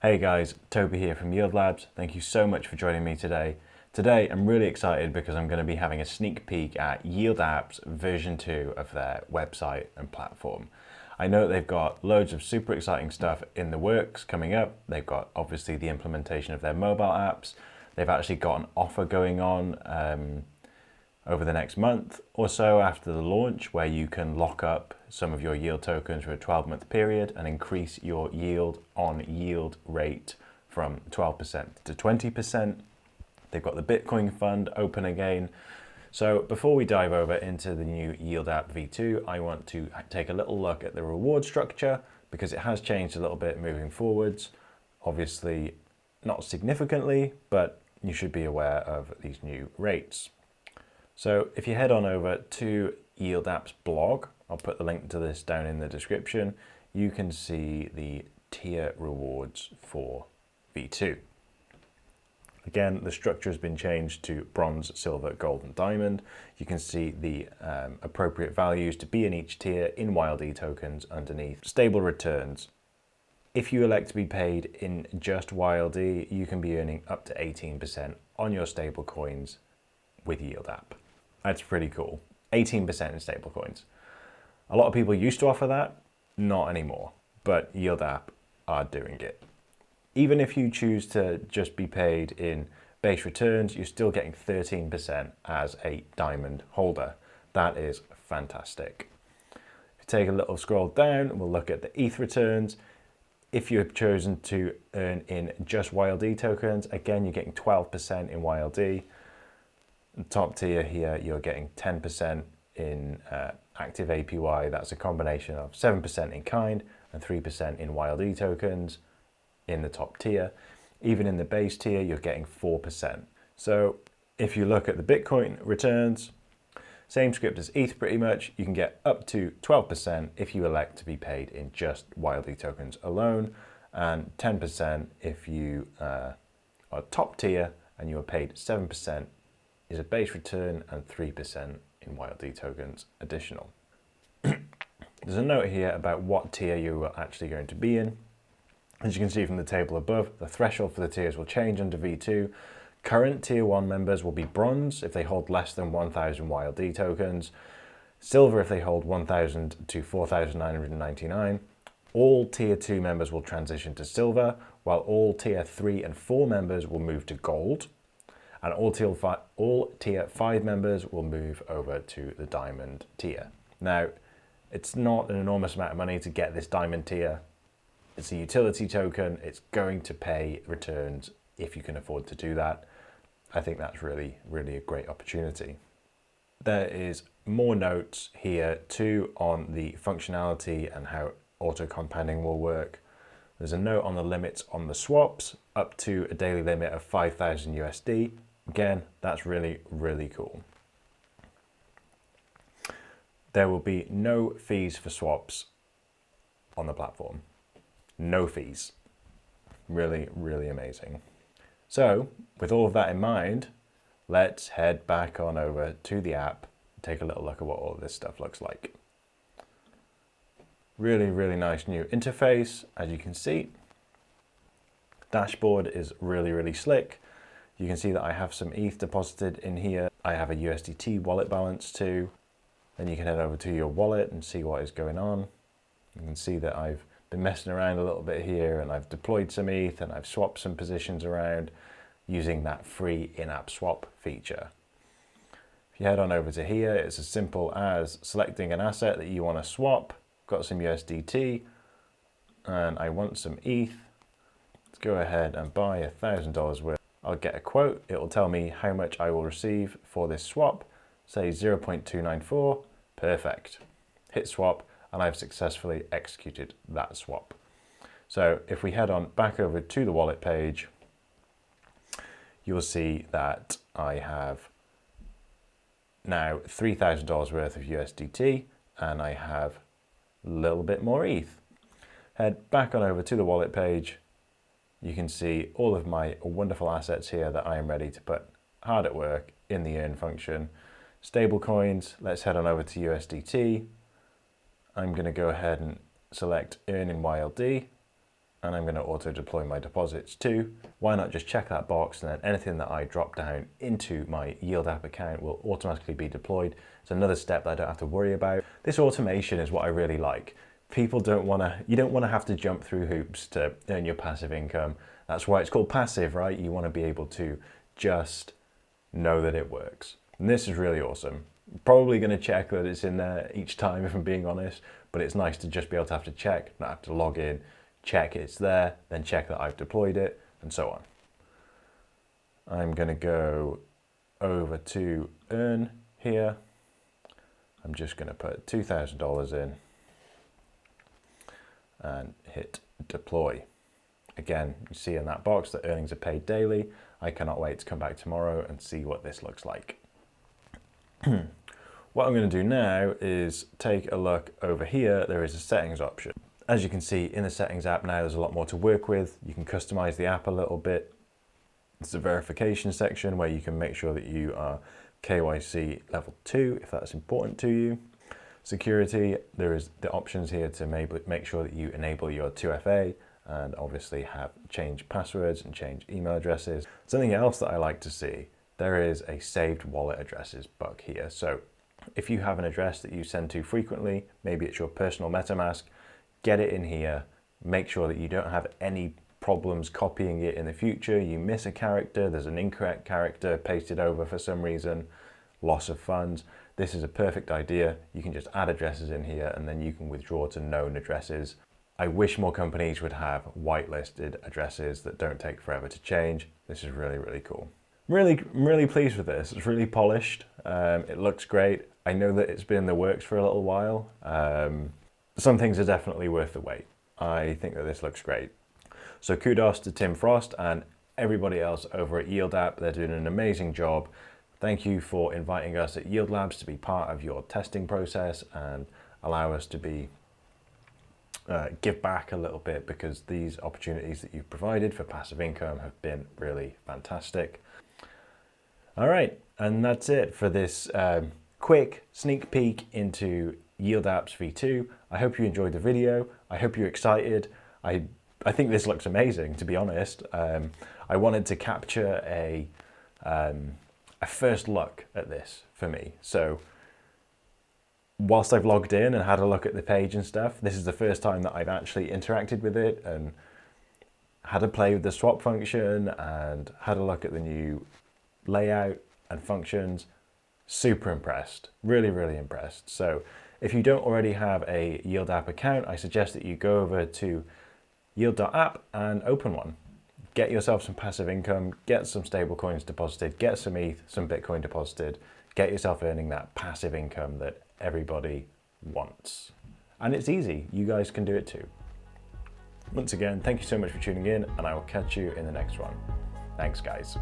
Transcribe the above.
Hey guys, Toby here from YieldLabs. Thank you so much for joining me today. Today I'm really excited because I'm going to be having a sneak peek at YieldApp's version 2 of their website and platform. I know they've got loads of super exciting stuff in the works coming up. They've got obviously the implementation of their mobile apps. They've actually got an offer going on over the next month or so after the launch, where you can lock up some of your yield tokens for a 12-month period and increase your yield on yield rate from 12% to 20%. They've got the Bitcoin fund open again. So before we dive over into the new YieldApp V2, I want to take a little look at the reward structure because it has changed a little bit moving forwards. Obviously not significantly, but you should be aware of these new rates. So if you head on over to YieldApp's blog, I'll put the link to this down in the description, you can see the tier rewards for V2. Again, the structure has been changed to bronze, silver, gold, and diamond. You can see the appropriate values to be in each tier in YLD tokens underneath. Stable returns. If you elect to be paid in just YLD, you can be earning up to 18% on your stable coins with YieldApp. That's pretty cool. 18% in stablecoins. A lot of people used to offer that, not anymore, but YieldApp are doing it. Even if you choose to just be paid in base returns, you're still getting 13% as a diamond holder. That is fantastic. If you take a little scroll down, we'll look at the ETH returns. If you have chosen to earn in just YLD tokens, again, you're getting 12% in YLD. Top tier here, you're getting 10% in active APY. That's a combination of 7% in kind and 3% in YLD tokens in the top tier. Even in the base tier, you're getting 4%. So if you look at the Bitcoin returns, same script as ETH pretty much, you can get up to 12% if you elect to be paid in just YLD tokens alone, and 10% if you are top tier and you are paid 7% is a base return and 3% in YLD tokens additional. There's a note here about what tier you are actually going to be in. As you can see from the table above, the threshold for the tiers will change under V2. Current tier 1 members will be bronze if they hold less than 1,000 YLD tokens, silver if they hold 1,000 to 4,999. All tier 2 members will transition to silver, while all tier 3 and 4 members will move to gold. And all tier 5 members will move over to the diamond tier. Now, it's not an enormous amount of money to get this diamond tier. It's a utility token. It's going to pay returns if you can afford to do that. I think that's really, really a great opportunity. There is more notes here too on the functionality and how auto compounding will work. There's a note on the limits on the swaps, up to a daily limit of 5,000 USD. Again, that's really, really cool. There will be no fees for swaps on the platform. No fees. Really, really amazing. So, with all of that in mind, let's head back on over to the app and take a little look at what all of this stuff looks like. Really, really nice new interface, as you can see. Dashboard is really, really slick. You can see that I have some ETH deposited in here. I have a USDT wallet balance too. Then you can head over to your wallet and see what is going on. You can see that I've been messing around a little bit here and I've deployed some ETH and I've swapped some positions around using that free in-app swap feature. If you head on over to here, it's as simple as selecting an asset that you want to swap. Got some USDT and I want some ETH. Let's go ahead and buy $1,000 worth. I'll get a quote. It will tell me how much I will receive for this swap. Say 0.294. Perfect. Hit swap and I've successfully executed that swap. So if we head on back over to the wallet page, you'll see that I have now $3,000 worth of USDT and I have a little bit more ETH. Head back on over to the wallet page. You can see all of my wonderful assets here that I am ready to put hard at work in the earn function. Stable coins, let's head on over to USDT. I'm going to go ahead and select earn in YLD. and I'm going to auto deploy my deposits too. Why not just check that box, and then anything that I drop down into my YieldApp account will automatically be deployed. It's another step that I don't have to worry about. This automation is what I really like. People don't want to, you don't want to have to jump through hoops to earn your passive income. That's why it's called passive, right? You want to be able to just know that it works. And this is really awesome. Probably going to check that it's in there each time if I'm being honest, but it's nice to just be able to have to check, not have to log in, check it's there, then check that I've deployed it, and so on. I'm going to go over to earn here. I'm just going to put $2,000 in and hit deploy. Again, you see in that box that earnings are paid daily. I cannot wait to come back tomorrow and see what this looks like. What I'm going to do now is take a look over here. There is a settings option. As you can see in the settings app now, there's a lot more to work with. You can customize the app a little bit. It's a verification section where you can make sure that you are KYC level 2 if that's important to you. Security, there is the options here to make sure that you enable your 2FA and obviously have change passwords and change email addresses. Something else that I like to see, there is a saved wallet addresses bug here. So if you have an address that you send to frequently, maybe it's your personal MetaMask, get it in here, make sure that you don't have any problems copying it in the future. You miss a character, there's an incorrect character pasted over for some reason, loss of funds. This is a perfect idea. You can just add addresses in here and then you can withdraw to known addresses. I wish more companies would have whitelisted addresses that don't take forever to change. This is really, really cool. I'm really pleased with this. It's really polished. It looks great. I know that it's been in the works for a little while. Some things are definitely worth the wait. I think that this looks great. So kudos to Tim Frost and everybody else over at YieldApp. They're doing an amazing job. Thank you for inviting us at Yield Labs to be part of your testing process and allow us to be give back a little bit, because these opportunities that you've provided for passive income have been really fantastic. All right, and that's it for this quick sneak peek into YieldApp V2. I hope you enjoyed the video. I hope you're excited. I think this looks amazing, to be honest. I wanted to capture a first look at this for me. So whilst I've logged in and had a look at the page and stuff, this is the first time that I've actually interacted with it and had a play with the swap function and had a look at the new layout and functions. Super impressed, really, really impressed. So if you don't already have a YieldApp account, I suggest that you go over to yield.app and open one. Get yourself some passive income, get some stablecoins deposited, get some ETH, some Bitcoin deposited, get yourself earning that passive income that everybody wants. And it's easy, you guys can do it too. Once again, thank you so much for tuning in, and I will catch you in the next one. Thanks, guys.